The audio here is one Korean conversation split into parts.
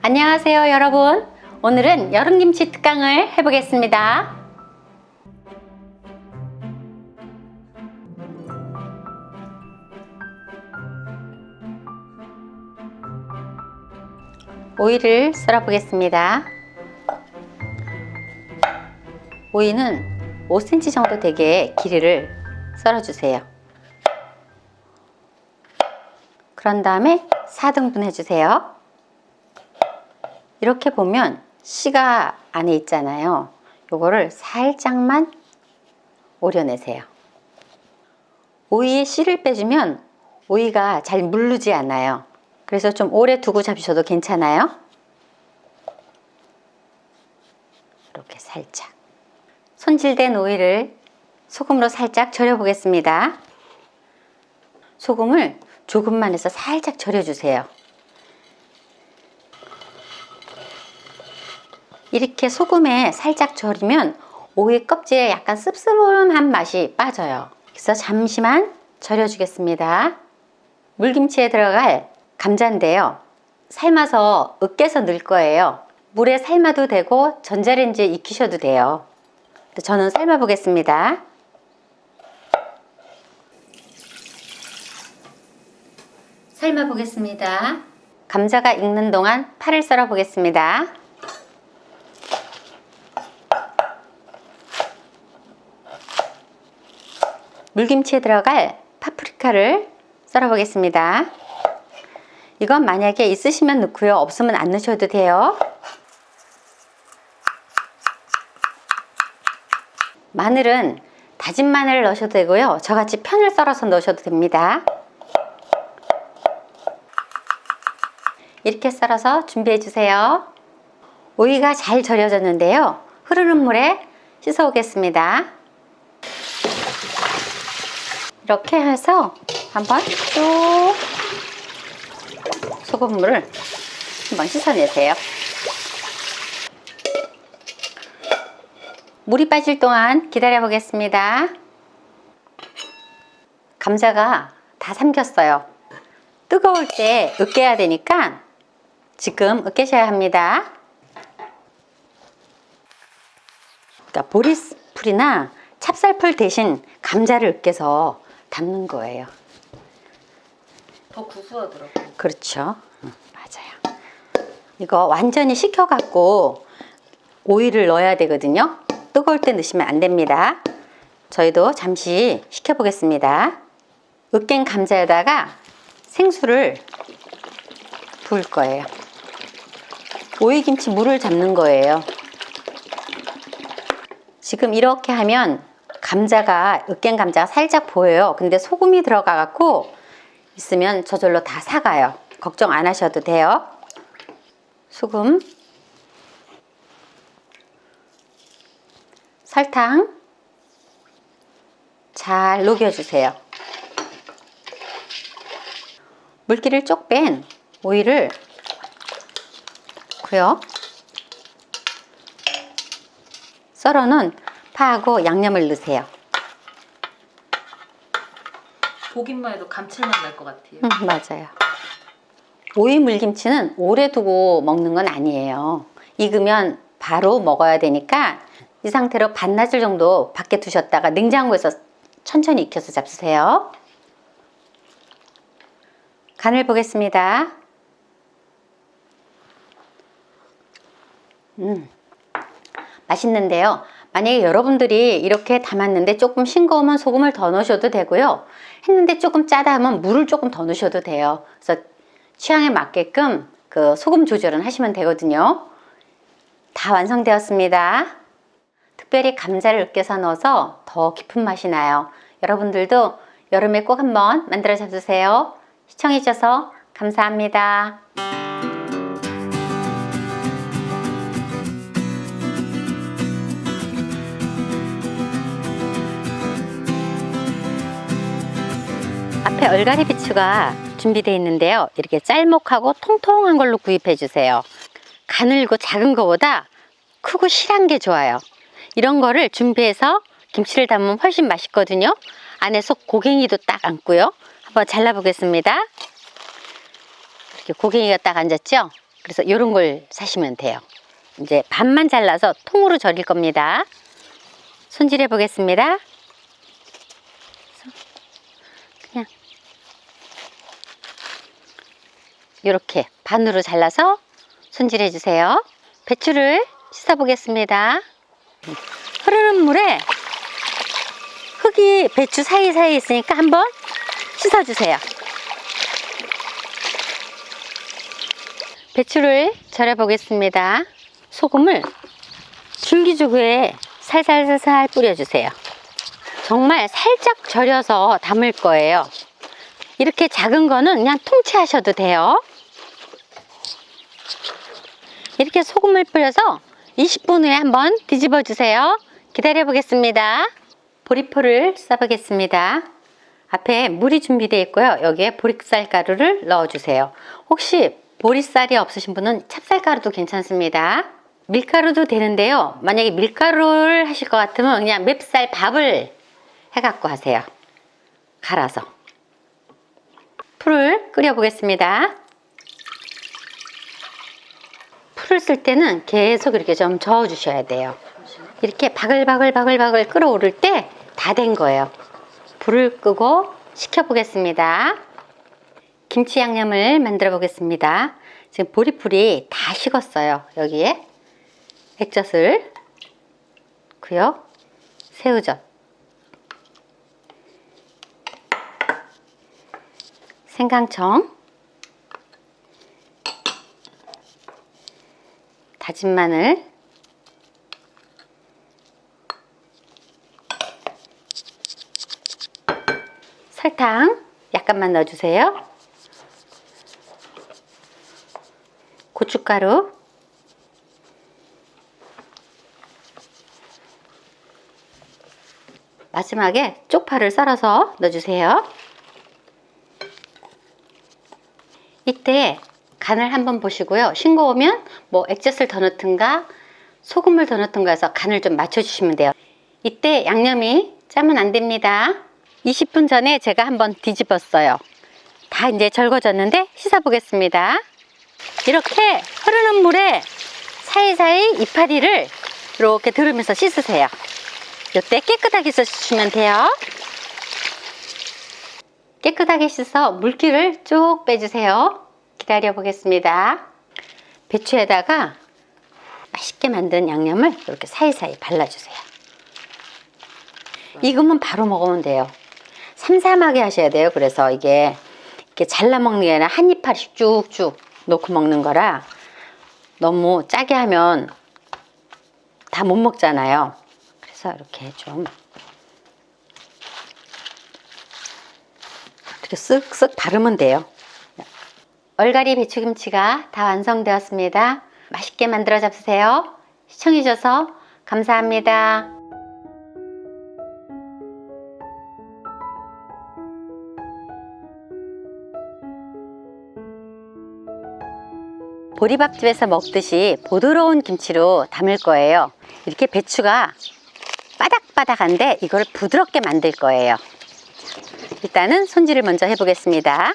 안녕하세요 여러분. 오늘은 여름김치 특강을 해보겠습니다. 오이를 썰어 보겠습니다. 오이는 5cm 정도 되게 길이를 썰어 주세요. 그런 다음에 4등분 해주세요. 이렇게 보면 씨가 안에 있잖아요. 요거를 살짝만 오려내세요. 오이에 씨를 빼주면 오이가 잘 물르지 않아요. 그래서 좀 오래 두고 잡으셔도 괜찮아요. 이렇게 살짝 손질된 오이를 소금으로 살짝 절여 보겠습니다. 소금을 조금만 해서 살짝 절여 주세요. 이렇게 소금에 살짝 절이면 오이 껍질에 약간 씁쓸한 맛이 빠져요. 그래서 잠시만 절여 주겠습니다. 물김치에 들어갈 감자인데요, 삶아서 으깨서 넣을 거예요. 물에 삶아도 되고 전자레인지에 익히셔도 돼요. 저는 삶아 보겠습니다. 삶아 보겠습니다. 감자가 익는 동안 파를 썰어 보겠습니다. 물김치에 들어갈 파프리카를 썰어 보겠습니다. 이건 만약에 있으시면 넣고요, 없으면 안 넣으셔도 돼요. 마늘은 다진 마늘을 넣으셔도 되고요, 저같이 편을 썰어서 넣으셔도 됩니다. 이렇게 썰어서 준비해 주세요. 오이가 잘 절여졌는데요, 흐르는 물에 씻어 오겠습니다. 이렇게 해서 한번 쭉 소금물을 한번 씻어내세요. 물이 빠질 동안 기다려 보겠습니다. 감자가 다 삼켰어요. 뜨거울 때 으깨야 되니까 지금 으깨셔야 합니다. 그러니까 보리풀이나 찹쌀풀 대신 감자를 으깨서 담는 거예요. 더 구수하더라고요. 그렇죠. 맞아요. 이거 완전히 식혀갖고 오이를 넣어야 되거든요. 뜨거울 때 넣으시면 안 됩니다. 저희도 잠시 식혀 보겠습니다. 으깬 감자에다가 생수를 부을 거예요. 오이김치 물을 잡는 거예요. 지금 이렇게 하면 감자가, 으깬 감자가 살짝 보여요. 근데 소금이 들어가 갖고 있으면 저절로 다 삭아요. 걱정 안 하셔도 돼요. 소금, 설탕 잘 녹여주세요. 물기를 쪽 뺀 오이를 넣고요, 썰어놓은 파하고 양념을 넣으세요. 보기만 해도 감칠맛 날 것 같아요. 맞아요. 오이 물김치는 오래 두고 먹는 건 아니에요. 익으면 바로 먹어야 되니까 이 상태로 반나절 정도 밖에 두셨다가 냉장고에서 천천히 익혀서 잡수세요. 간을 보겠습니다. 맛있는데요, 만약에 여러분들이 이렇게 담았는데 조금 싱거우면 소금을 더 넣으셔도 되고요, 했는데 조금 짜다 하면 물을 조금 더 넣으셔도 돼요. 그래서 취향에 맞게끔 그 소금 조절은 하시면 되거든요. 다 완성되었습니다. 특별히 감자를 으깨서 넣어서 더 깊은 맛이 나요. 여러분들도 여름에 꼭 한번 만들어 잡수세요. 시청해 주셔서 감사합니다. 앞에 얼갈이 비추가 준비되어 있는데요, 이렇게 짤목하고 통통한 걸로 구입해 주세요. 가늘고 작은 거보다 크고 실한 게 좋아요. 이런 거를 준비해서 김치를 담으면 훨씬 맛있거든요. 안에 속 고갱이도 딱 앉고요. 한번 잘라 보겠습니다. 이렇게 고갱이가 딱 앉았죠? 그래서 이런 걸 사시면 돼요. 이제 반만 잘라서 통으로 절일 겁니다. 손질해 보겠습니다. 그냥 이렇게 반으로 잘라서 손질해 주세요. 배추를 씻어 보겠습니다. 흐르는 물에 흙이 배추 사이사이에 있으니까 한번 씻어 주세요. 배추를 절여 보겠습니다. 소금을 줄기주기에 살살살살 뿌려주세요. 정말 살짝 절여서 담을 거예요. 이렇게 작은 거는 그냥 통째 하셔도 돼요. 이렇게 소금을 뿌려서 20분 후에 한번 뒤집어 주세요. 기다려 보겠습니다. 보리포를 싸보겠습니다. 앞에 물이 준비되어 있고요. 여기에 보리쌀 가루를 넣어 주세요. 혹시 보리쌀이 없으신 분은 찹쌀가루도 괜찮습니다. 밀가루도 되는데요. 만약에 밀가루를 하실 것 같으면 그냥 맵쌀 밥을 해갖고 하세요. 갈아서. 풀을 끓여 보겠습니다. 풀을 쓸 때는 계속 이렇게 좀 저어 주셔야 돼요. 이렇게 바글바글 끓어오를 때 다 된 거예요. 불을 끄고 식혀 보겠습니다. 김치 양념을 만들어 보겠습니다. 지금 보리풀이 다 식었어요. 여기에 액젓을 넣고요. 새우젓, 생강청, 다진 마늘, 설탕 약간만 넣어주세요. 고춧가루, 마지막에 쪽파를 썰어서 넣어주세요. 이때 간을 한번 보시고요. 싱거우면 뭐 액젓을 더 넣든가 소금을 더 넣든가 해서 간을 좀 맞춰주시면 돼요. 이때 양념이 짜면 안 됩니다. 20분 전에 제가 한번 뒤집었어요. 다 이제 절거졌는데 씻어 보겠습니다. 이렇게 흐르는 물에 사이사이 이파리를 이렇게 들으면서 씻으세요. 이때 깨끗하게 씻으시면 돼요. 깨끗하게 씻어 물기를 쭉 빼주세요. 기다려 보겠습니다. 배추에다가 맛있게 만든 양념을 이렇게 사이사이 발라주세요. 익으면 바로 먹으면 돼요. 삼삼하게 하셔야 돼요. 그래서 이게 이렇게 잘라 먹는 게 아니라 한 이파리씩 쭉쭉 놓고 먹는 거라 너무 짜게 하면 다 못 먹잖아요. 그래서 이렇게 좀 이렇게 쓱쓱 바르면 돼요. 얼갈이 배추김치가 다 완성되었습니다. 맛있게 만들어 잡수세요. 시청해 주셔서 감사합니다. 보리밥집에서 먹듯이 부드러운 김치로 담을 거예요. 이렇게 배추가 바닥바닥한데 이걸 부드럽게 만들 거예요. 일단은 손질을 먼저 해보겠습니다.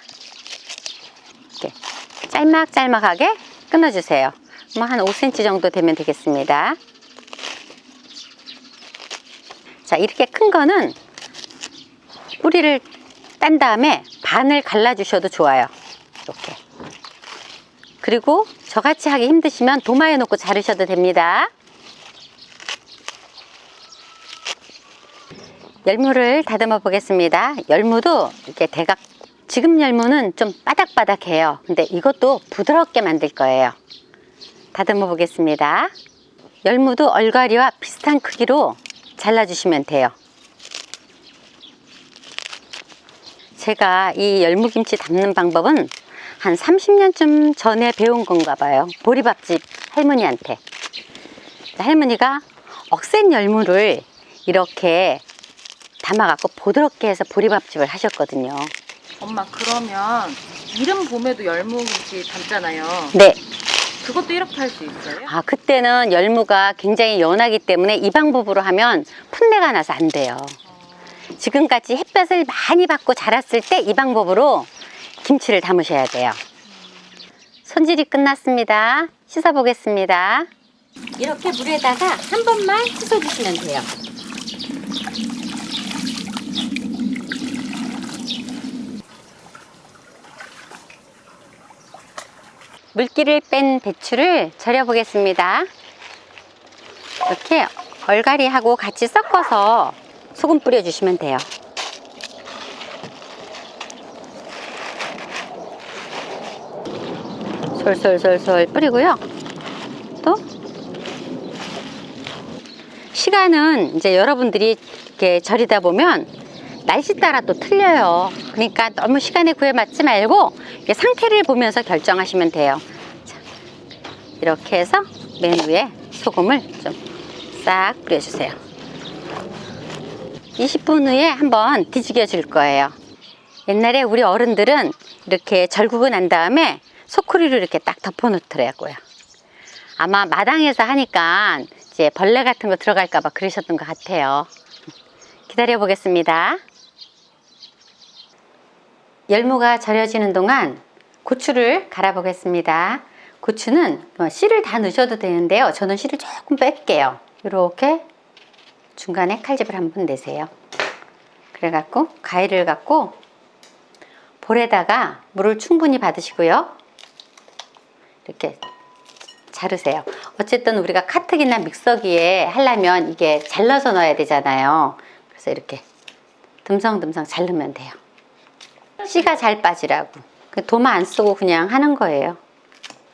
이렇게 짤막짤막하게 끊어주세요. 뭐 한 5cm 정도 되면 되겠습니다. 자, 이렇게 큰 거는 뿌리를 딴 다음에 반을 갈라주셔도 좋아요. 이렇게. 그리고 저같이 하기 힘드시면 도마에 놓고 자르셔도 됩니다. 열무를 다듬어 보겠습니다. 열무도 이렇게 대각, 지금 열무는 좀 바닥바닥해요. 근데 이것도 부드럽게 만들 거예요. 다듬어 보겠습니다. 열무도 얼갈이와 비슷한 크기로 잘라주시면 돼요. 제가 이 열무김치 담는 방법은 한 30년쯤 전에 배운 건가 봐요. 보리밥집 할머니한테. 할머니가 억센 열무를 이렇게 담아갖고 부드럽게 해서 보리밥집을 하셨거든요. 엄마, 그러면 이른 봄에도 열무김치 담잖아요. 네. 그것도 이렇게 할 수 있어요? 아, 그때는 열무가 굉장히 연하기 때문에 이 방법으로 하면 풋내가 나서 안 돼요. 지금까지 햇볕을 많이 받고 자랐을 때 이 방법으로 김치를 담으셔야 돼요. 손질이 끝났습니다. 씻어 보겠습니다. 이렇게 물에다가 한 번만 씻어 주시면 돼요. 물기를 뺀 배추를 절여 보겠습니다. 이렇게 얼갈이하고 같이 섞어서 소금 뿌려 주시면 돼요. 솔솔솔솔 뿌리고요. 또 시간은 이제 여러분들이 이렇게 절이다 보면 날씨 따라 또 틀려요. 그러니까 너무 시간에 구애 맞지 말고 상태를 보면서 결정하시면 돼요. 자, 이렇게 해서 맨 위에 소금을 좀 싹 뿌려주세요. 20분 후에 한번 뒤죽여 줄 거예요. 옛날에 우리 어른들은 이렇게 절구고 난 다음에 소쿠리로 이렇게 딱 덮어 놓더라고요. 아마 마당에서 하니까 이제 벌레 같은 거 들어갈까 봐 그러셨던 것 같아요. 기다려 보겠습니다. 열무가 절여지는 동안 고추를 갈아 보겠습니다. 고추는 씨를 다 넣으셔도 되는데요. 저는 씨를 조금 뺄게요. 이렇게 중간에 칼집을 한번 내세요. 그래갖고 가위를 갖고 볼에다가 물을 충분히 받으시고요. 이렇게 자르세요. 어쨌든 우리가 카트기나 믹서기에 하려면 이게 잘라서 넣어야 되잖아요. 그래서 이렇게 듬성듬성 자르면 돼요. 씨가 잘 빠지라고. 도마 안 쓰고 그냥 하는 거예요.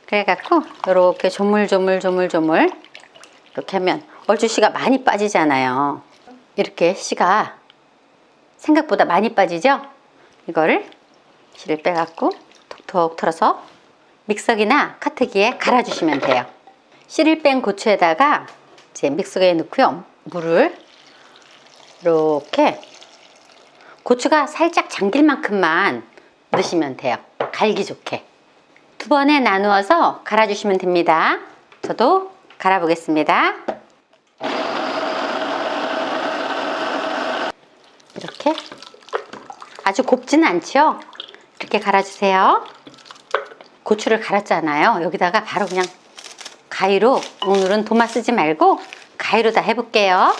그래갖고 이렇게 조물조물조물조물 이렇게 하면 얼추 씨가 많이 빠지잖아요. 이렇게 씨가 생각보다 많이 빠지죠? 이거를 씨를 빼갖고 톡톡 털어서 믹서기나 카트기에 갈아주시면 돼요. 씨를 뺀 고추에다가 이제 믹서기에 넣고요. 물을 이렇게 고추가 살짝 잠길 만큼만 넣으시면 돼요. 갈기 좋게. 2번에 나누어서 갈아주시면 됩니다. 저도 갈아보겠습니다. 이렇게 아주 곱지는 않죠? 이렇게 갈아주세요. 고추를 갈았잖아요. 여기다가 바로 그냥 가위로, 오늘은 도마 쓰지 말고 가위로 다 해볼게요.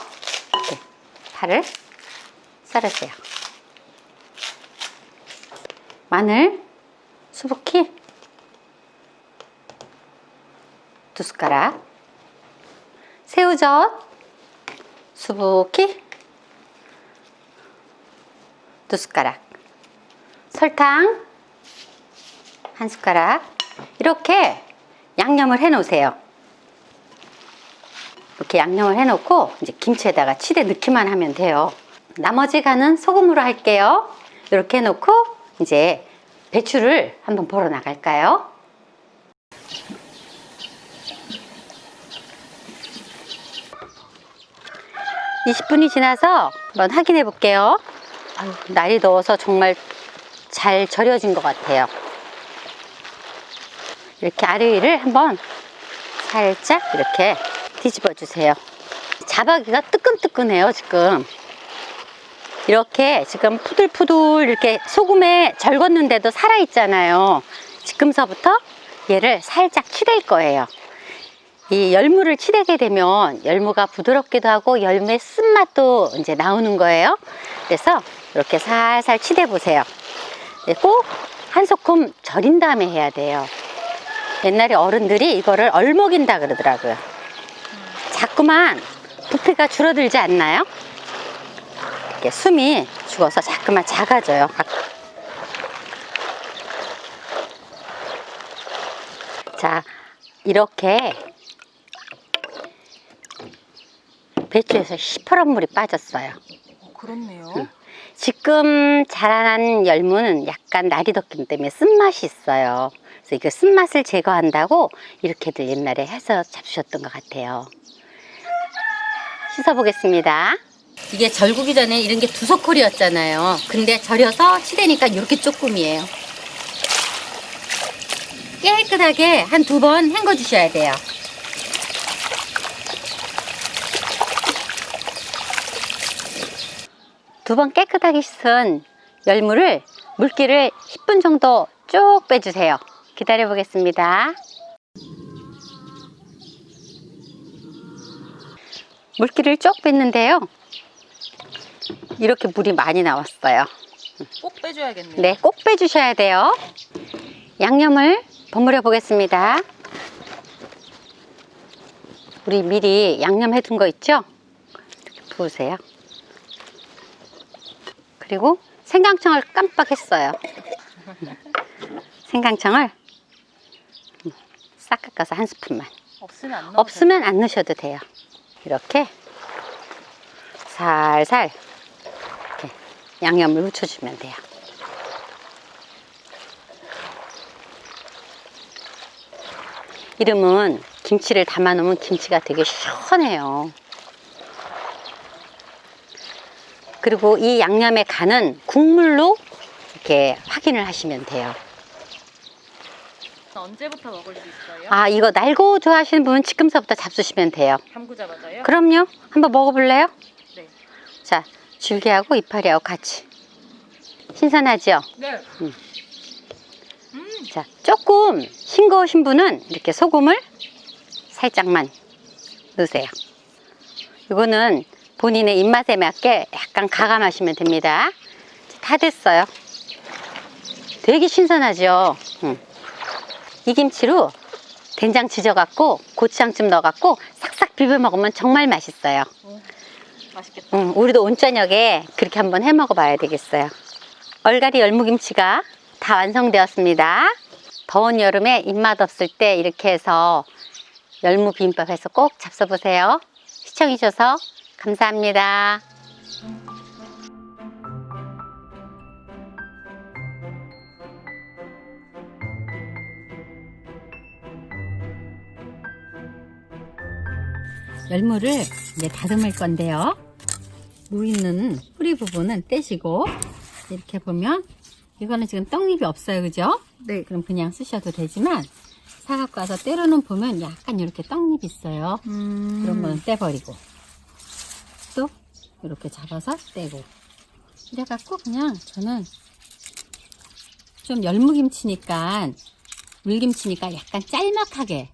이렇게 파를 썰으세요. 마늘 수북히 2숟가락, 새우젓 수북히 2숟가락, 설탕 1숟가락. 이렇게 양념을 해 놓으세요. 이렇게 양념을 해 놓고 이제 김치에다가 치대 넣기만 하면 돼요. 나머지 간은 소금으로 할게요. 이렇게 해 놓고 이제 배추를 한번 보러 나갈까요? (20분이) 지나서 한번 확인해 볼게요. 아유, 날이 더워서 정말 잘 절여진 것 같아요. 이렇게 아래 위를 한번 살짝 이렇게 뒤집어 주세요. 자박이가 뜨끈뜨끈해요. 지금 이렇게 지금 푸들푸들 이렇게 소금에 절궜는데도 살아있잖아요. 지금서부터 얘를 살짝 치댈 거예요. 이 열무를 치대게 되면 열무가 부드럽기도 하고 열무의 쓴맛도 이제 나오는 거예요. 그래서 이렇게 살살 치대 보세요. 꼭 한 소끔 절인 다음에 해야 돼요. 옛날에 어른들이 이거를 얼먹인다 그러더라고요. 자꾸만 부피가 줄어들지 않나요? 이렇게 숨이 죽어서 자꾸만 작아져요. 자, 이렇게 배추에서 시퍼런 물이 빠졌어요. 그렇네요. 지금 자라난 열무는 약간 날이 덥기 때문에 쓴맛이 있어요. 그래서 이거 쓴맛을 제거한다고 이렇게들 옛날에 해서 잡수셨던 것 같아요. 씻어보겠습니다. 이게 절구기 전에 이런 게 2소콜이었잖아요. 근데 절여서 치대니까 이렇게 조금이에요. 깨끗하게 한 2번 헹궈 주셔야 돼요. 두 번 깨끗하게 씻은 열무를 물기를 10분 정도 쭉 빼주세요. 기다려 보겠습니다. 물기를 쭉 뺐는데요. 이렇게 물이 많이 나왔어요. 꼭 빼줘야겠네요. 네, 꼭 빼주셔야 돼요. 양념을 버무려 보겠습니다. 우리 미리 양념해 둔 거 있죠? 이렇게 부으세요. 그리고 생강청을 깜빡했어요. 생강청을 싹 깎아서 한 스푼만. 없으면 안 넣어도 없으면 안 넣으셔도 돼요. 이렇게 살살 이렇게 양념을 묻혀주면 돼요. 이름은 김치를 담아 놓으면 김치가 되게 시원해요. 그리고 이 양념의 간은 국물로 이렇게 확인을 하시면 돼요. 언제부터 먹을 수 있어요? 아, 이거 날고 좋아하시는 분은 지금서부터 잡수시면 돼요. 담그자마자요? 그럼요. 한번 먹어볼래요? 네. 자, 줄기하고 이파리하고 같이. 신선하죠? 네. 자, 조금 싱거우신 분은 이렇게 소금을 살짝만 넣으세요. 이거는 본인의 입맛에 맞게 약간 가감하시면 됩니다. 다 됐어요. 되게 신선하죠? 이 김치로 된장 지져갖고 고추장 좀 넣어갖고 싹싹 비벼 먹으면 정말 맛있어요. 맛있겠다. 우리도 온저녁에 그렇게 한번 해 먹어봐야 되겠어요. 얼갈이 열무김치가 다 완성되었습니다. 더운 여름에 입맛 없을 때 이렇게 해서 열무 비빔밥 해서 꼭 잡숴보세요. 시청해주셔서 감사합니다. 열무를 이제 다듬을 건데요. 무 있는 뿌리 부분은 떼시고 이렇게 보면 이거는 지금 떡잎이 없어요, 그죠? 네. 그럼 그냥 쓰셔도 되지만 사갖고 와서 때로는 보면 약간 이렇게 떡잎이 있어요. 그런 거는 떼버리고 또 이렇게 잡아서 떼고 이래갖고 그냥 저는 좀 열무김치니까 물김치니까 약간 짤막하게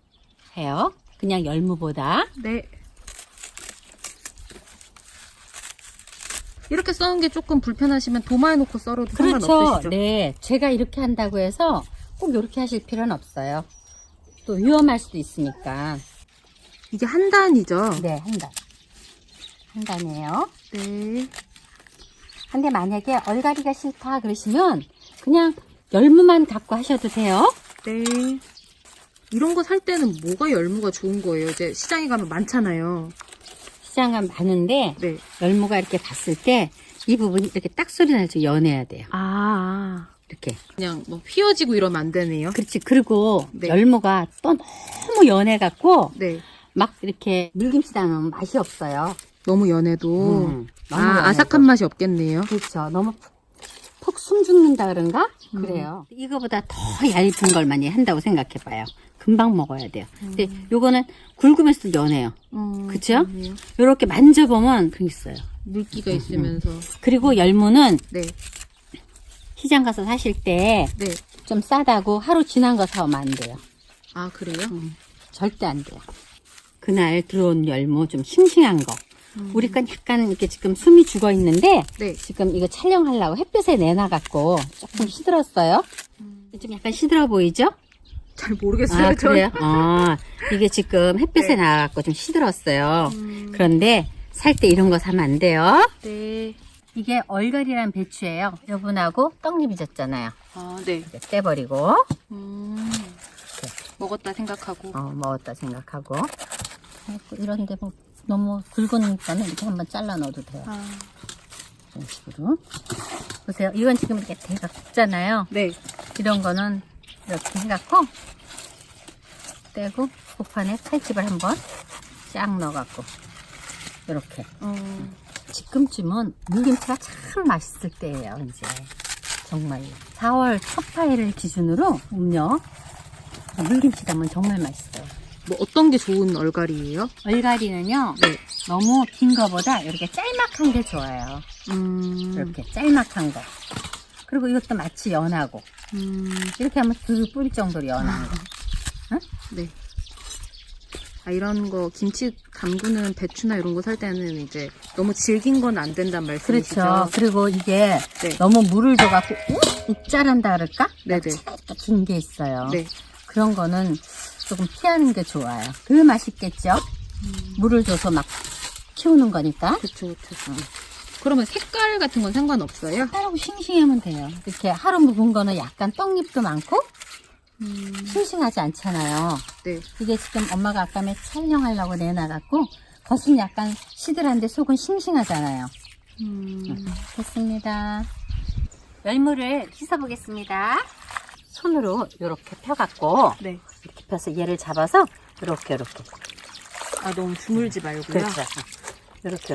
해요. 그냥 열무보다. 네. 이렇게 써는 게 조금 불편하시면 도마에 놓고 썰어도 그렇죠. 상관없으시죠? 네, 제가 이렇게 한다고 해서 꼭 이렇게 하실 필요는 없어요. 또 위험할 수도 있으니까. 이게 한 단이죠? 네, 한 단. 한 단이에요. 네. 근데 만약에 얼갈이가 싫다 그러시면 그냥 열무만 갖고 하셔도 돼요. 네. 이런 거 살 때는 뭐가 열무가 좋은 거예요? 이제 시장에 가면 많잖아요. 시장은 많은데 네. 열무가 이렇게 봤을 때 이 부분이 이렇게 딱 소리 날죠. 연해야 돼요. 이렇게. 그냥 뭐 휘어지고 이러면 안 되네요. 그렇지. 그리고 네. 열무가 또 너무 연해갖고 네. 막 이렇게 물김치 담으면 맛이 없어요. 너무 연해도. 너무 연해도. 아삭한 맛이 없겠네요. 그렇죠. 너무 푹 숨 죽는다 그런가? 그래요. 이거보다 더 얇은 걸 많이 한다고 생각해봐요. 금방 먹어야 돼요. 근데 요거는 굵으면서도 연해요. 그쵸? 그렇네요. 요렇게 만져보면 그 있어요. 물기가 있으면서. 그리고 열무는 네. 시장 가서 사실 때 좀 네. 싸다고 하루 지난 거 사오면 안 돼요. 아, 그래요? 절대 안 돼요. 그날 들어온 열무 좀 싱싱한 거. 우리 건 약간 이렇게 지금 숨이 죽어 있는데 네. 지금 이거 촬영하려고 햇볕에 내놔갖고 조금 시들었어요. 좀 약간 시들어 보이죠? 잘 모르겠어요. 아, 전. 그래요? 이게 지금 햇볕에 네. 나와갖고 좀 시들었어요. 그런데 살 때 이런 거 사면 안 돼요. 네. 이게 얼갈이란 배추예요. 여분하고 떡잎이 졌잖아요. 아, 네. 이렇게 떼버리고 먹었다 생각하고. 먹었다 생각하고 이런데 뭐 너무 굵으니까 이렇게 한번 잘라 넣어도 돼요. 이런 식으로. 보세요. 이건 지금 이렇게 대가 굵잖아요. 네. 이런 거는 이렇게 해갖고 떼고 복판에 칼집을 한번 쫙 넣어갖고 이렇게. 지금쯤은 물김치가 참 맛있을 때예요. 이제 정말 4월 첫파일을 기준으로 음력 물김치 담으면 정말 맛있어요. 뭐 어떤 게 좋은 얼갈이에요? 얼갈이는요. 네. 너무 긴 거보다 이렇게 짤막한 게 좋아요. 이렇게 짤막한 거. 그리고 이것도 마치 연하고 이렇게 하면 그 뿌릴 정도로 연한 거. 네. 아, 이런 거 김치 담그는 배추나 이런 거 살 때는 이제 너무 질긴 건 안 된단 말씀이시죠? 그렇죠. 그리고 이게 네. 너무 물을 줘갖고 욱자란다 그럴까? 네네. 긴 게 있어요. 네. 그런 거는 조금 피하는 게 좋아요. 더 맛있겠죠? 물을 줘서 막 키우는 거니까. 그쵸. 그러면 색깔 같은 건 상관없어요? 따로 싱싱하면 돼요. 이렇게 하루 묵은 거는 약간 떡잎도 많고 싱싱하지 않잖아요. 네. 이게 지금 엄마가 아까 촬영하려고 내놔갖고 겉은 약간 시들한데 속은 싱싱하잖아요. 됐습니다. 열무를 씻어보겠습니다. 손으로 이렇게 펴갖고 네. 이렇게 펴서 얘를 잡아서 이렇게 아, 너무 주물지 말고요? 그렇죠. 이렇게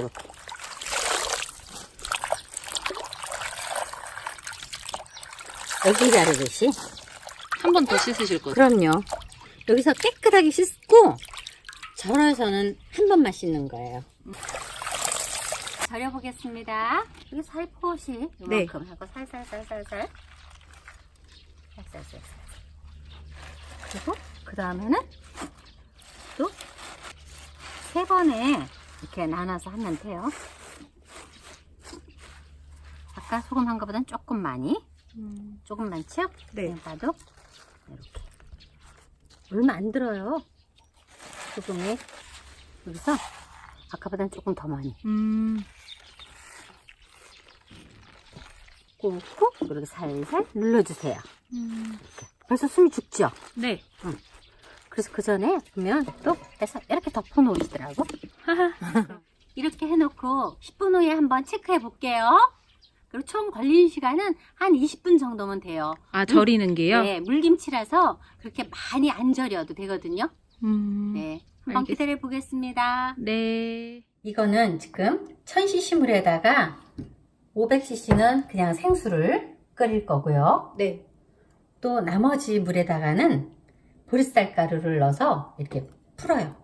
애기 자르듯이. 한 번 더 씻으실 거죠? 그럼요. 여기서 깨끗하게 씻고 절여서는 한 번만 씻는 거예요. 절여보겠습니다. 여기 살포시 네. 이만큼 하고 살살. 그리고 그 다음에는 또 3번에 이렇게 나눠서 하면 돼요. 아까 소금 한 거보단 조금 많이. 조금 많죠? 네. 봐도 이렇게 얼마 안 들어요. 소금이 여기서 아까보단 조금 더 많이 꾹꾹 이렇게 살살 눌러주세요. 이렇게. 벌써 숨이 죽죠? 네. 그래서 그 전에 보면 또 해서 이렇게 덮어 놓으시더라고. 이렇게 해놓고 10분 후에 한번 체크해 볼게요. 그리고 총 걸리는 시간은 한 20분 정도면 돼요. 아, 절이는 게요? 네, 물김치라서 그렇게 많이 안 절여도 되거든요. 네, 한번 기다려 보겠습니다. 네. 이거는 지금 1000cc 물에다가 500cc는 그냥 생수를 끓일 거고요. 네. 또 나머지 물에다가는 보리쌀 가루를 넣어서 이렇게 풀어요.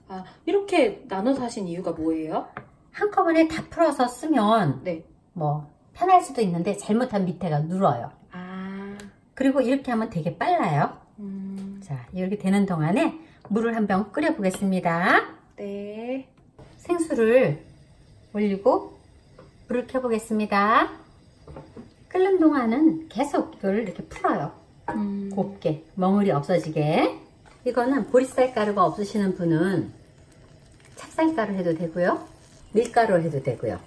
아, 이렇게 나눠서 하신 이유가 뭐예요? 한꺼번에 다 풀어서 쓰면 네. 뭐 편할 수도 있는데 잘못하면 밑에가 눌어요. 아. 그리고 이렇게 하면 되게 빨라요. 자, 이렇게 되는 동안에 물을 한 병 끓여 보겠습니다. 네. 생수를 올리고 불을 켜 보겠습니다. 끓는 동안은 계속 이걸 이렇게 풀어요. 곱게, 멍울이 없어지게. 이거는 보리쌀 가루가 없으시는 분은 찹쌀가루 해도 되고요. 밀가루 해도 되고요.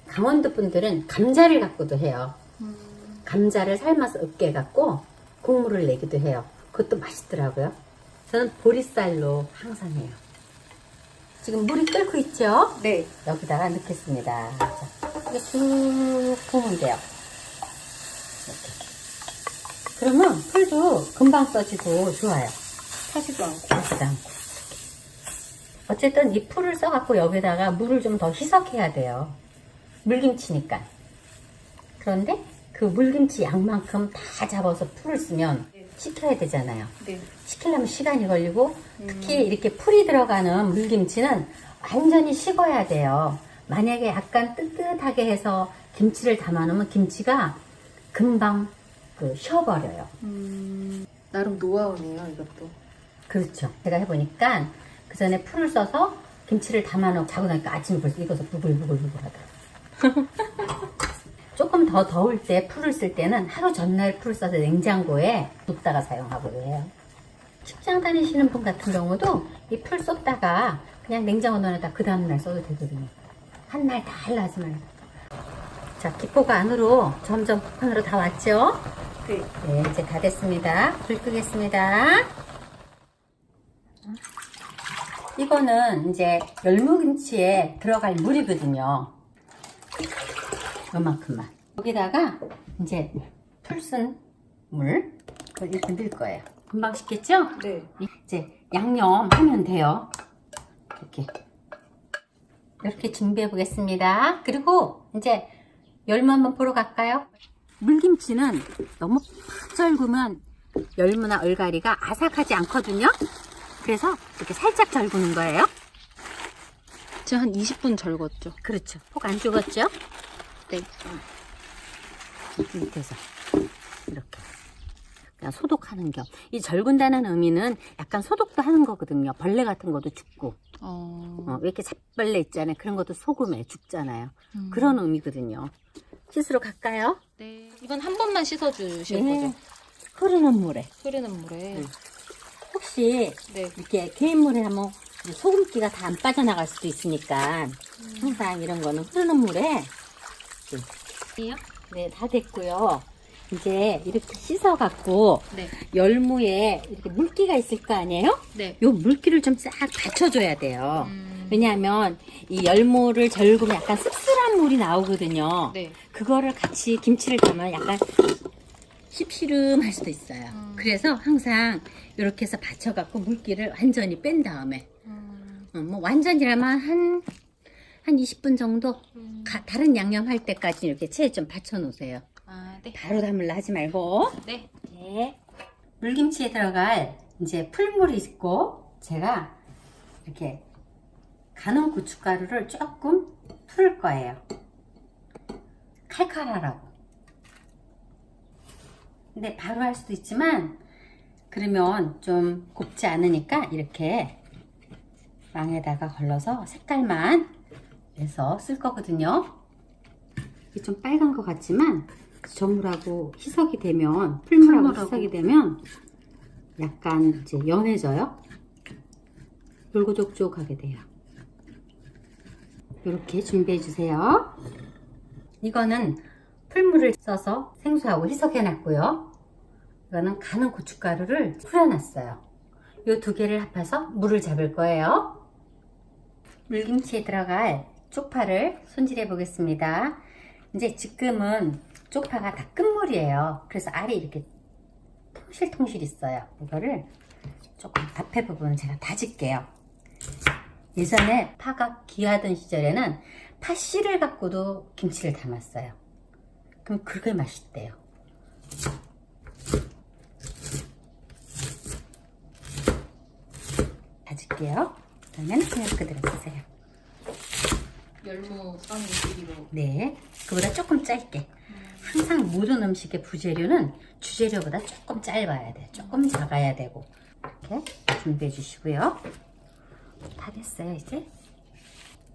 강원도 분들은 감자를 갖고도 해요. 감자를 삶아서 으깨 갖고 국물을 내기도 해요. 그것도 맛있더라고요. 저는 보리쌀로 항상 해요. 지금 물이 끓고 있죠? 네. 여기다가 넣겠습니다. 자, 이렇게 쭉 부으면 돼요. 이렇게. 그러면 풀도 금방 써지고 좋아요. 타지도 않고. 타지도 않고. 어쨌든 이 풀을 써갖고 여기다가 물을 좀 더 희석해야 돼요. 물김치니까. 그런데 그 물김치 양만큼 다 잡아서 풀을 쓰면 식혀야 되잖아요. 네. 식히려면 시간이 걸리고 특히 이렇게 풀이 들어가는 물김치는 완전히 식어야 돼요. 만약에 약간 뜨뜻하게 해서 김치를 담아놓으면 김치가 금방 쉬어버려요. 나름 노하우네요, 이것도. 그렇죠. 제가 해보니까 그 전에 풀을 써서 김치를 담아놓고 자고 나니까 아침에 벌써 익어서 부글부글부글하더라고요. 조금 더 더울 때 풀을 쓸 때는 하루 전날 풀을 써서 냉장고에 뒀다가 사용하고 해요. 직장 다니시는 분 같은 경우도 이 풀 쏟다가 그냥 냉장고 넣어놨다 그 다음날 써도 되거든요. 한 날 다 하려 하지 말고. 자, 기포가 안으로 점점 안으로 다 왔죠? 네. 네, 이제 다 됐습니다. 불 끄겠습니다. 이거는 이제 열무김치에 들어갈 물이거든요. 요만큼만. 여기다가 이제 풀 쓴 물 이렇게 넣을 거예요. 금방 식겠죠? 네. 이제 양념 하면 돼요. 이렇게 준비해 보겠습니다. 그리고 이제 열무 한번 보러 갈까요? 물김치는 너무 팍 절구면 열무나 얼갈이가 아삭하지 않거든요. 그래서 이렇게 살짝 절구는 거예요. 제가 한 20분 절궜죠. 그렇죠. 폭 안 죽었죠? 네. 밑에서 이렇게 그냥 소독하는 겸. 이 절군다는 의미는 약간 소독도 하는 거거든요. 벌레 같은 것도 죽고 왜 이렇게 잡벌레 있잖아요. 그런 것도 소금에 죽잖아요. 그런 의미거든요. 씻으러 갈까요? 네. 이건 한 번만 씻어주실 네. 거죠? 흐르는 물에. 흐르는 물에. 혹시 네. 이렇게 개인물에 하면 소금기가 다 안 빠져나갈 수도 있으니까 항상 이런 거는 흐르는 물에. 이요? 네, 다 됐고요. 이제 이렇게 씻어갖고 네. 열무에 이렇게 물기가 있을 거 아니에요? 네. 요 물기를 좀 싹 받쳐줘야 돼요. 왜냐하면 이 열무를 절구면 약간 씁쓸한 물이 나오거든요. 네. 그거를 같이 김치를 담으면 약간 씹시름할 수도 있어요. 그래서 항상 이렇게 해서 받쳐갖고 물기를 완전히 뺀 다음에 뭐 완전이라면 한 20분 정도 다른 양념 할 때까지 이렇게 체에 좀 받쳐 놓으세요. 아, 네. 바로 담을라 하지 말고. 네. 네. 물김치에 들어갈 이제 풀물이 있고 제가 이렇게 간은 고춧가루를 조금 풀을 거예요. 칼칼하라고. 근데 바로 할 수도 있지만 그러면 좀 곱지 않으니까 이렇게 망에다가 걸러서 색깔만 내서 쓸 거거든요. 이게 좀 빨간 것 같지만 저물하고 희석이 되면 풀물하고 희석이 되면 약간 이제 연해져요. 돌고족족하게 돼요. 이렇게 준비해 주세요. 이거는 풀물을 써서 생수하고 희석해 놨고요. 이거는 가는 고춧가루를 풀어놨어요. 이 두 개를 합해서 물을 잡을 거예요. 물김치에 들어갈 쪽파를 손질해 보겠습니다. 이제 지금은 쪽파가 다 끝물이에요. 그래서 알이 이렇게 통실통실 있어요. 이거를 조금 앞에 부분은 제가 다질게요. 예전에 파가 귀하던 시절에는 파 씨를 갖고도 김치를 담았어요. 그럼 그게 맛있대요. 다질게요. 그러면 그냥 그대로 쓰세요. 열무 써는 길이로. 네, 그보다 조금 짧게. 항상 모든 음식의 부재료는 주재료보다 조금 짧아야 돼. 조금 작아야 되고. 이렇게 준비해 주시고요. 다 됐어요, 이제.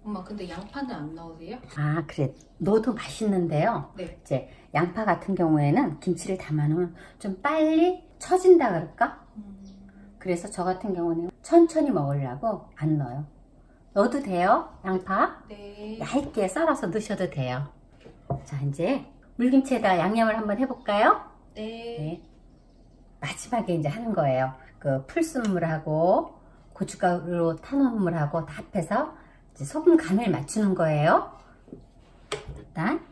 엄마, 근데 양파는 안 넣으세요? 아, 그래. 넣어도 맛있는데요. 네. 이제 양파 같은 경우에는 김치를 담아놓으면 좀 빨리 처진다 그럴까? 그래서 저 같은 경우는 천천히 먹으려고 안 넣어요. 넣어도 돼요, 양파. 네. 얇게 썰어서 넣으셔도 돼요. 자, 이제 물김치에다 양념을 한번 해볼까요? 네. 네. 마지막에 이제 하는 거예요. 그 풀순물하고 고춧가루 타놓은 물하고 다 합해서 이제 소금 간을 맞추는 거예요. 일단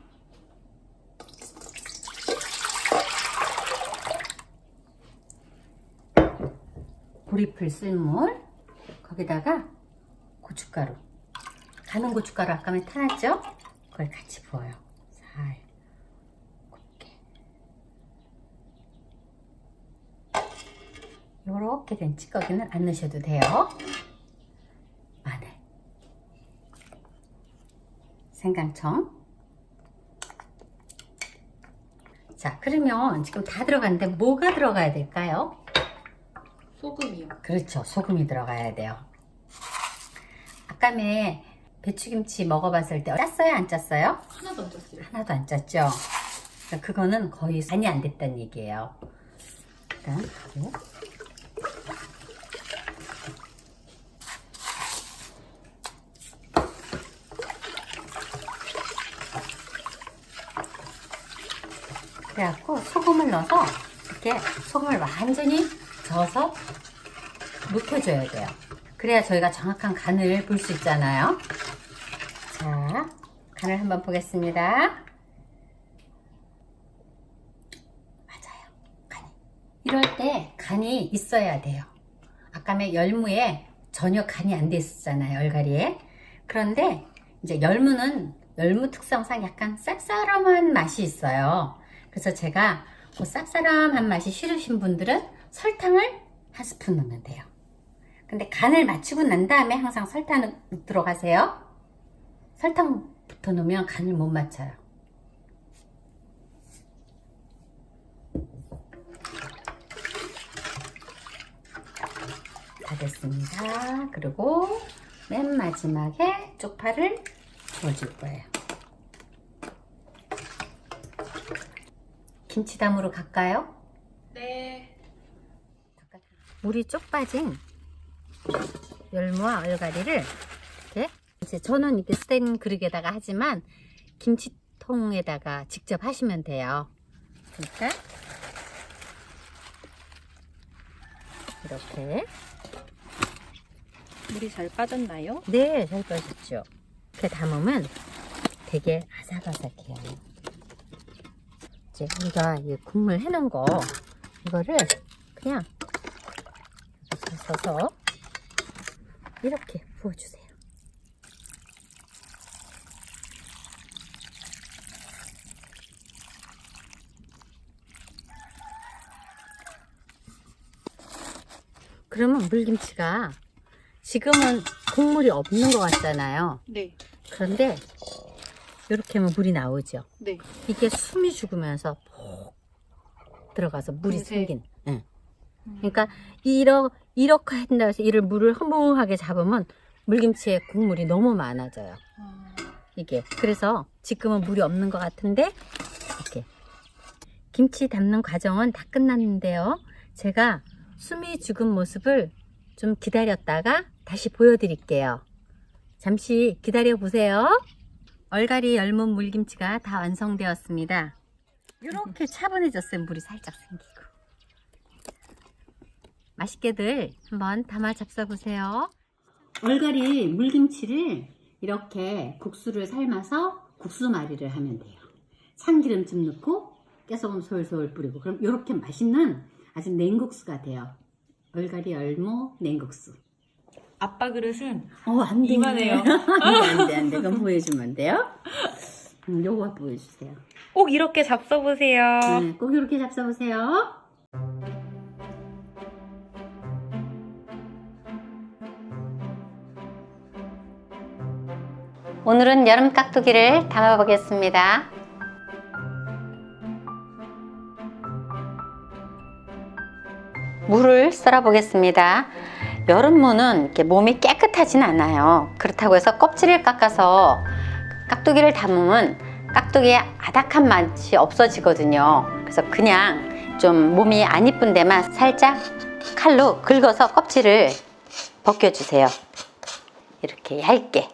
보리풀 쓴물 거기다가 고춧가루 가는 고춧가루 아까 타놨죠? 그걸 같이 부어요. 살 곱게 요렇게 된 찌꺼기는 안 넣으셔도 돼요. 마늘 생강청. 자, 그러면 지금 다 들어갔는데 뭐가 들어가야 될까요? 소금이요. 그렇죠. 소금이 들어가야 돼요. 아까에 배추김치 먹어봤을 때 짰어요? 안 짰어요? 하나도 안 짰어요. 하나도 안 짰죠? 그러니까 그거는 거의 간이 안 됐다는 얘기예요. 일단 하고 그래갖고 소금을 넣어서 이렇게 소금을 완전히 저어서 묵혀줘야 돼요. 그래야 저희가 정확한 간을 볼 수 있잖아요. 자, 간을 한번 보겠습니다. 맞아요. 간이. 이럴 때 간이 있어야 돼요. 아까의 열무에 전혀 간이 안 돼 있었잖아요. 얼갈이에. 그런데 이제 열무는 열무 특성상 약간 쌉싸름한 맛이 있어요. 그래서 제가 그 쌉싸름한 맛이 싫으신 분들은 설탕을 한 스푼 넣으면 돼요. 근데 간을 맞추고 난 다음에 항상 설탕을 넣도록 하세요. 설탕부터 넣으면 간을 못 맞춰요. 다 됐습니다. 그리고 맨 마지막에 쪽파를 부어줄 거예요. 김치담으로 갈까요? 네. 물이 쪽 빠진 열무와 얼갈이를 이렇게, 이제 저는 이렇게 스텐 그릇에다가 하지만 김치통에다가 직접 하시면 돼요. 그러니까 이렇게. 물이 잘 빠졌나요? 네, 잘 빠졌죠. 이렇게 담으면 되게 아삭아삭해요. 이제 우리가 이 국물 해놓은 거, 이거를 그냥 이렇게 서서 이렇게 부어주세요. 그러면 물김치가 지금은 국물이 없는 것 같잖아요. 네. 그런데 이렇게 하면 물이 나오죠. 네. 이게 숨이 죽으면서 푹 들어가서 물이 네. 생긴. 응. 그러니까 이렇게 한다 해서 이를 물을 허무하게 잡으면 물김치에 국물이 너무 많아져요. 이게 그래서 지금은 물이 없는 것 같은데 이렇게 김치 담는 과정은 다 끝났는데요. 제가 숨이 죽은 모습을 좀 기다렸다가 다시 보여드릴게요. 잠시 기다려 보세요. 얼갈이 열무 물김치가 다 완성되었습니다. 이렇게 차분해졌어요. 물이 살짝 생기고. 맛있게들 한번 담아 잡숴 보세요. 얼갈이 물김치를 이렇게 국수를 삶아서 국수말이를 하면 돼요. 참기름 좀 넣고 깨소금 솔솔 뿌리고, 그럼 이렇게 맛있는 아주 냉국수가 돼요. 얼갈이 열무 냉국수. 아빠 그릇은 안 돼. 이만해요. 안 돼. 그럼 보여주면 안 돼요? 요거 보여주세요. 꼭 이렇게 잡숴보세요. 네, 꼭 이렇게 잡숴보세요. 오늘은 여름 깍두기를 담아보겠습니다. 무를 썰어 보겠습니다. 여름무는 이렇게 몸이 깨끗하진 않아요. 그렇다고 해서 껍질을 깎아서 깍두기를 담으면 깍두기의 아닥한 맛이 없어지거든요. 그래서 그냥 좀 몸이 안 이쁜 데만 살짝 칼로 긁어서 껍질을 벗겨주세요. 이렇게 얇게.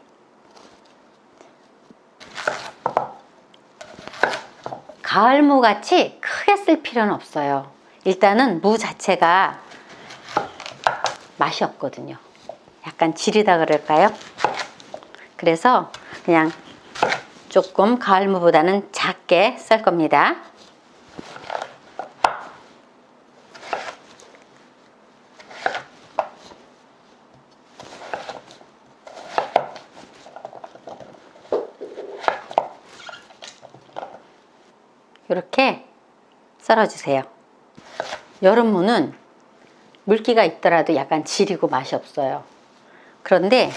가을무 같이 크게 쓸 필요는 없어요. 일단은 무 자체가 맛이 없거든요. 약간 지리다 그럴까요? 그래서 그냥 조금 가을무보다는 작게 썰 겁니다. 이렇게 썰어주세요. 여름무는 물기가 있더라도 약간 지리고 맛이 없어요. 그런데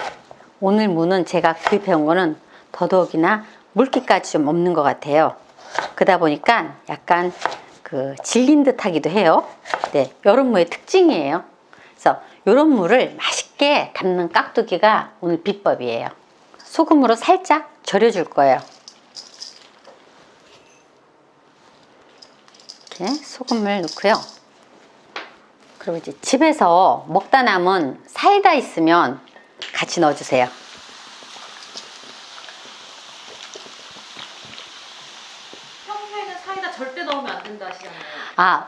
오늘 무는 제가 구입해온 거는 더더욱이나 물기까지 좀 없는 것 같아요. 그러다 보니까 약간 질린 듯 하기도 해요. 네, 여름무의 특징이에요. 그래서 이런 무를 맛있게 담는 깍두기가 오늘 비법이에요. 소금으로 살짝 절여줄 거예요. 이렇게 소금을 넣고요. 그리고 이제 집에서 먹다 남은 사이다 있으면 같이 넣어주세요. 평소에는 사이다 절대 넣으면 안 된다 하시잖아요.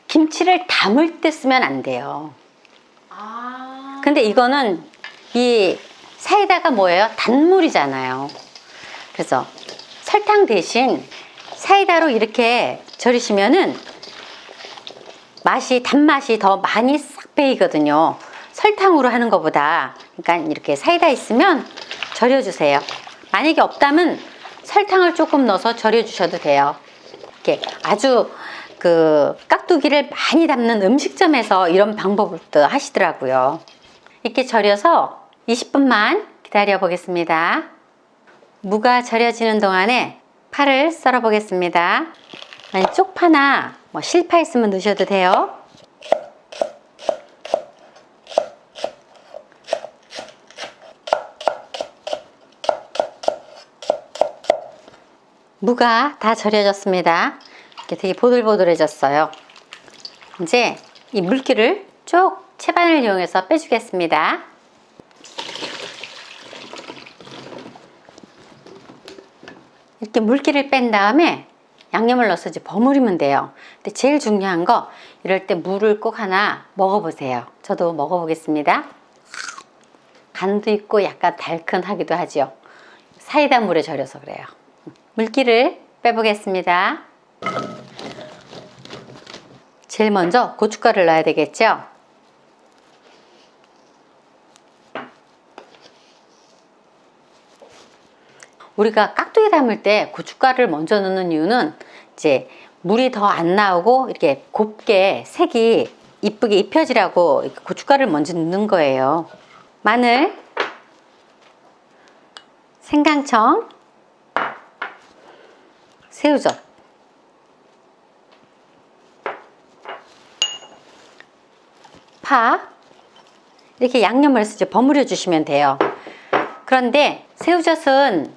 김치를 담을 때 쓰면 안 돼요. 근데 이거는 이 사이다가 뭐예요? 단물이잖아요. 그래서 설탕 대신 사이다로 이렇게 절이시면은 단맛이 더 많이 싹 배이거든요. 설탕으로 하는 것보다. 그러니까 이렇게 사이다 있으면 절여주세요. 만약에 없다면 설탕을 조금 넣어서 절여주셔도 돼요. 이렇게 아주 깍두기를 많이 담는 음식점에서 이런 방법을 또 하시더라고요. 이렇게 절여서 20분만 기다려 보겠습니다. 무가 절여지는 동안에 파를 썰어 보겠습니다. 쪽파나 실파 있으면 넣으셔도 돼요. 무가 다 절여졌습니다. 이렇게 되게 보들보들해졌어요. 이제 이 물기를 쭉 채반을 이용해서 빼주겠습니다. 이렇게 물기를 뺀 다음에 양념을 넣어서 이제 버무리면 돼요. 근데 제일 중요한 거, 이럴 때 물을 꼭 하나 먹어보세요. 저도 먹어보겠습니다. 간도 있고 약간 달큰하기도 하죠. 사이다 물에 절여서 그래요. 물기를 빼보겠습니다. 제일 먼저 고춧가루를 넣어야 되겠죠. 우리가 깍두기 담을 때 고춧가루를 먼저 넣는 이유는 이제 물이 더 안 나오고 이렇게 곱게 색이 이쁘게 입혀지라고 이렇게 고춧가루를 먼저 넣는 거예요. 마늘, 생강청, 새우젓, 파, 이렇게 양념을 해서 이제 버무려 주시면 돼요. 그런데 새우젓은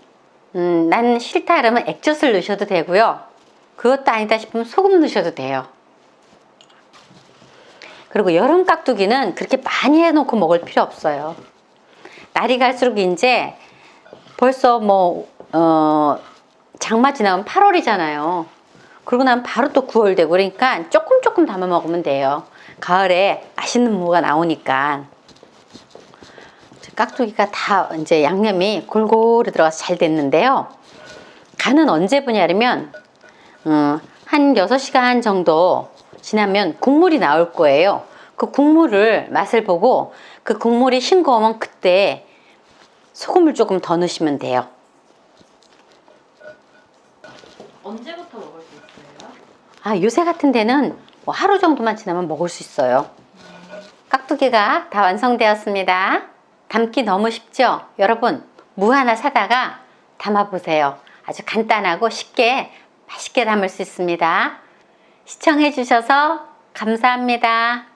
나는 싫다 그러면 액젓을 넣으셔도 되고요. 그것도 아니다 싶으면 소금 넣으셔도 돼요. 그리고 여름 깍두기는 그렇게 많이 해놓고 먹을 필요 없어요. 날이 갈수록 이제 벌써 장마 지나면 8월이잖아요. 그러고 나면 바로 또 9월 되고, 그러니까 조금 담아 먹으면 돼요. 가을에 맛있는 무가 나오니까. 깍두기가 다 이제 양념이 골고루 들어가서 잘 됐는데요. 간은 언제 보냐면 한 6시간 정도 지나면 국물이 나올 거예요. 그 국물을 맛을 보고 그 국물이 싱거우면 그때 소금을 조금 더 넣으시면 돼요. 언제부터 먹을 수 있어요? 아, 요새 같은 데는 뭐 하루 정도만 지나면 먹을 수 있어요. 깍두기가 다 완성되었습니다. 담기 너무 쉽죠? 여러분, 무 하나 사다가 담아보세요. 아주 간단하고 쉽게 맛있게 담을 수 있습니다. 시청해 주셔서 감사합니다.